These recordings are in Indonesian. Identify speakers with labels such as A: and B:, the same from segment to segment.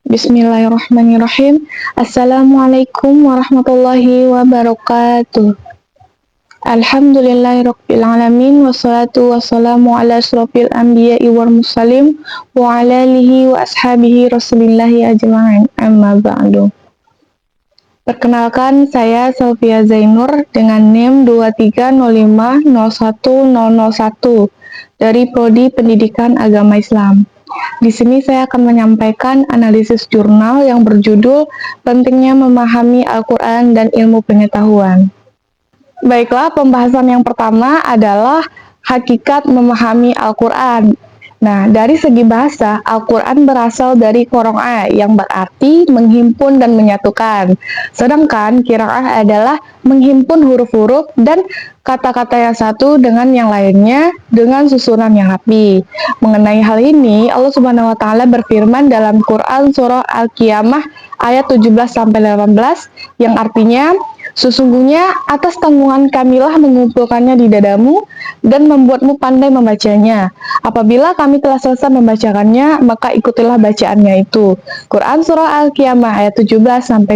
A: Bismillahirrahmanirrahim. Assalamualaikum warahmatullahi wabarakatuh. Alhamdulillahirabbil alamin wassalatu wassalamu ala asrofil anbiya'i wal mursalin wa ala alihi wa ashabihi rasulillahi ajma'in. Amma ba'du. Perkenalkan, saya Sofia Zainur dengan NIM 230501001 dari Prodi Pendidikan Agama Islam. Di sini saya akan menyampaikan analisis jurnal yang berjudul Pentingnya Memahami Al-Quran dan Ilmu Pengetahuan. Baiklah, pembahasan yang pertama adalah hakikat memahami Al-Quran. Nah, dari segi bahasa, Al-Quran berasal dari qiraah yang berarti menghimpun dan menyatukan. Sedangkan qiraah adalah menghimpun huruf-huruf dan kata-kata yang satu dengan yang lainnya dengan susunan yang rapi. Mengenai hal ini, Allah Subhanahu wa taala berfirman dalam Quran surah Al-Qiyamah ayat 17-18 yang artinya, sesungguhnya atas tanggungan kamilah mengumpulkannya di dadamu dan membuatmu pandai membacanya. Apabila kami telah selesai membacakannya, maka ikutilah bacaannya itu. Quran surah Al-Qiyamah ayat 17-18.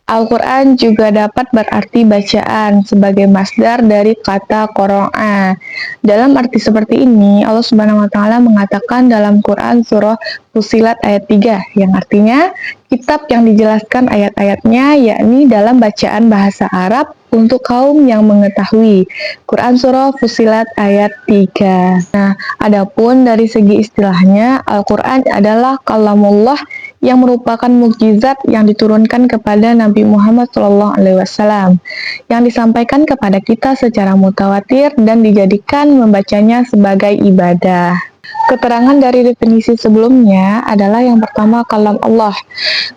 A: Al-Quran juga dapat berarti bacaan sebagai masdar dari kata qiraah. Dalam arti seperti ini, Allah Subhanahu wa taala mengatakan dalam Quran surah Fussilat ayat 3 yang artinya kitab yang dijelaskan ayat-ayatnya yakni dalam bacaan bahasa Arab untuk kaum yang mengetahui. Quran surah Fussilat ayat 3. Nah, adapun dari segi istilahnya, Al-Quran adalah kalamullah yang merupakan mukjizat yang diturunkan kepada Nabi Muhammad SAW yang disampaikan kepada kita secara mutawatir dan dijadikan membacanya sebagai ibadah. Keterangan dari definisi sebelumnya adalah yang pertama kalam Allah,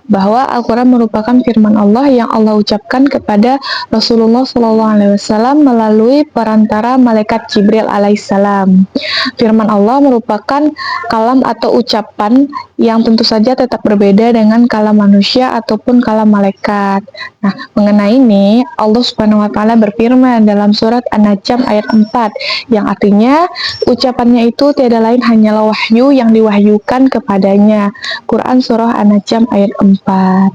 A: bahwa Al-Quran merupakan firman Allah yang Allah ucapkan kepada Rasulullah SAW melalui perantara malaikat Jibril alaihissalam. Firman Allah merupakan kalam atau ucapan yang tentu saja tetap berbeda dengan kalam manusia ataupun kalam malaikat. Nah, mengenai ini Allah Subhanahu wa taala berfirman dalam surat An-Najm ayat 4 yang artinya ucapannya itu tiada lain hanyalah wahyu yang diwahyukan kepadanya. Quran surah An-Najm ayat 4.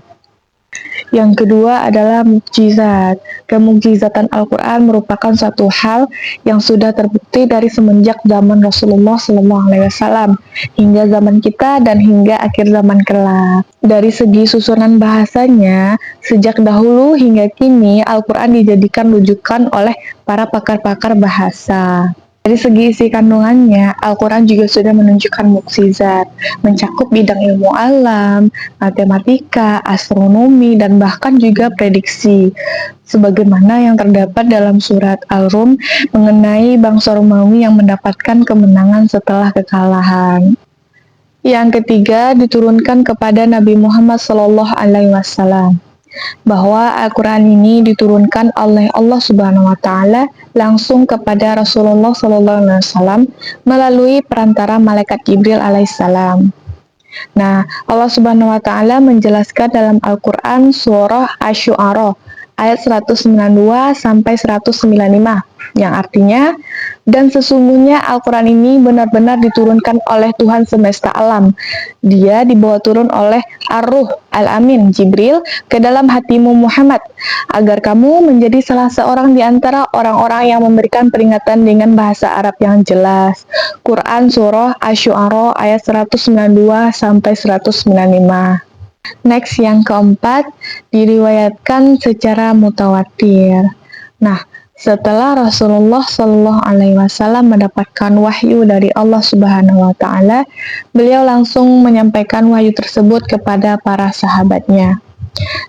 A: Yang kedua adalah mukjizat. Kemukjizatan Al-Quran merupakan suatu hal yang sudah terbukti dari semenjak zaman Rasulullah SAW hingga zaman kita dan hingga akhir zaman kelak. Dari segi susunan bahasanya, sejak dahulu hingga kini Al-Quran dijadikan rujukan oleh para pakar-pakar bahasa. Dari segi isi kandungannya, Al-Quran juga sudah menunjukkan mukjizat, mencakup bidang ilmu alam, matematika, astronomi, dan bahkan juga prediksi. Sebagaimana yang terdapat dalam surat Al-Rum mengenai bangsa Romawi yang mendapatkan kemenangan setelah kekalahan. Yang ketiga, diturunkan kepada Nabi Muhammad SAW. Bahwa Al-Quran ini diturunkan oleh Allah Subhanahu wa taala langsung kepada Rasulullah SAW melalui perantara malaikat Jibril alaihissalam. Nah, Allah Subhanahu wa taala menjelaskan dalam Al-Quran surah Asy-Syu'ara ayat 192 sampai 195 yang artinya, dan sesungguhnya Al-Quran ini benar-benar diturunkan oleh Tuhan semesta alam. Dia dibawa turun oleh Ar-Ruh Al-Amin Jibril ke dalam hatimu Muhammad, agar kamu menjadi salah seorang di antara orang-orang yang memberikan peringatan dengan bahasa Arab yang jelas. Quran surah Asy-Syu'ara ayat 192 sampai 195. Next, yang keempat, diriwayatkan secara mutawatir. Nah, setelah Rasulullah SAW mendapatkan wahyu dari Allah Subhanahu wa taala, beliau langsung menyampaikan wahyu tersebut kepada para sahabatnya.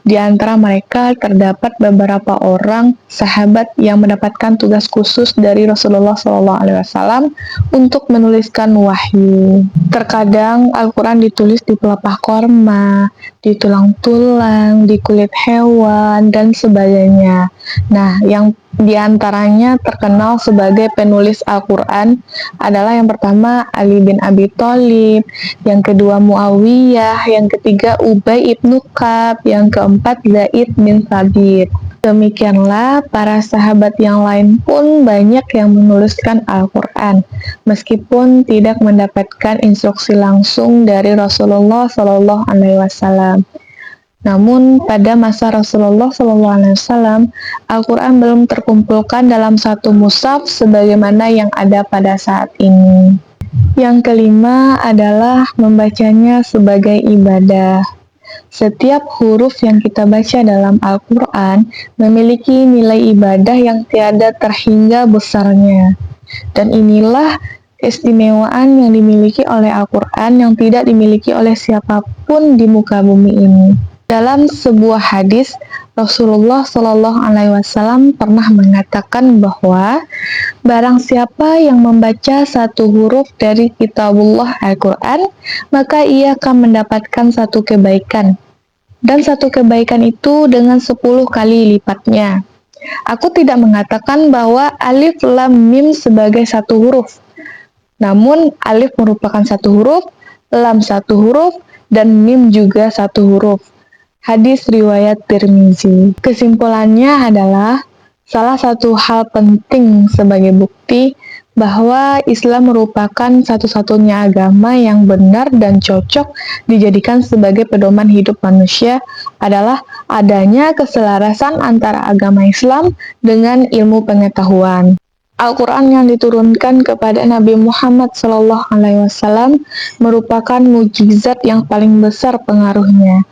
A: Di antara mereka terdapat beberapa orang sahabat yang mendapatkan tugas khusus dari Rasulullah SAW untuk menuliskan wahyu. Terkadang Al-Quran ditulis di pelepah korma, di tulang-tulang, di kulit hewan, dan sebagainya. Nah, yang di antaranya terkenal sebagai penulis Al-Quran adalah yang pertama Ali bin Abi Thalib, yang kedua Muawiyah, yang ketiga Ubay ibnu Ka'ab, yang keempat Zaid bin Thabit. Demikianlah para sahabat yang lain pun banyak yang menuliskan Al-Quran, meskipun tidak mendapatkan instruksi langsung dari Rasulullah Shallallahu Alaihi Wasallam. Namun pada masa Rasulullah SAW, Al-Quran belum terkumpulkan dalam satu mushaf sebagaimana yang ada pada saat ini. Yang kelima adalah membacanya sebagai ibadah. Setiap huruf yang kita baca dalam Al-Quran memiliki nilai ibadah yang tiada terhingga besarnya. Dan inilah keistimewaan yang dimiliki oleh Al-Quran yang tidak dimiliki oleh siapapun di muka bumi ini. Dalam sebuah hadis, Rasulullah Shallallahu Alaihi Wasallam pernah mengatakan bahwa barang siapa yang membaca satu huruf dari kitabullah Al-Quran, maka ia akan mendapatkan satu kebaikan. Dan satu kebaikan itu dengan 10 kali lipatnya. Aku tidak mengatakan bahwa alif lam mim sebagai satu huruf. Namun alif merupakan satu huruf, lam satu huruf, dan mim juga satu huruf. Hadis riwayat Tirmizi. Kesimpulannya adalah salah satu hal penting sebagai bukti bahwa Islam merupakan satu-satunya agama yang benar dan cocok dijadikan sebagai pedoman hidup manusia adalah adanya keselarasan antara agama Islam dengan ilmu pengetahuan. Al-Quran yang diturunkan kepada Nabi Muhammad SAW merupakan mukjizat yang paling besar pengaruhnya.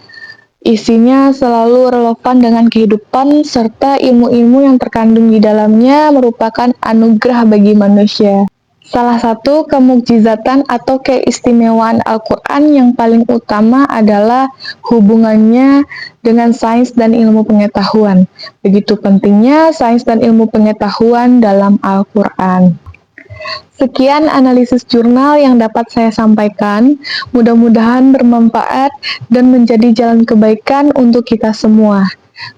A: Isinya selalu relevan dengan kehidupan serta ilmu-ilmu yang terkandung di dalamnya merupakan anugerah bagi manusia. Salah satu kemukjizatan atau keistimewaan Al-Quran yang paling utama adalah hubungannya dengan sains dan ilmu pengetahuan. Begitu pentingnya sains dan ilmu pengetahuan dalam Al-Quran. Sekian analisis jurnal yang dapat saya sampaikan. Mudah-mudahan bermanfaat dan menjadi jalan kebaikan untuk kita semua.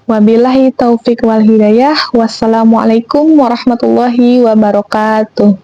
A: Wabillahi taufik wal hidayah. Wassalamualaikum warahmatullahi wabarakatuh.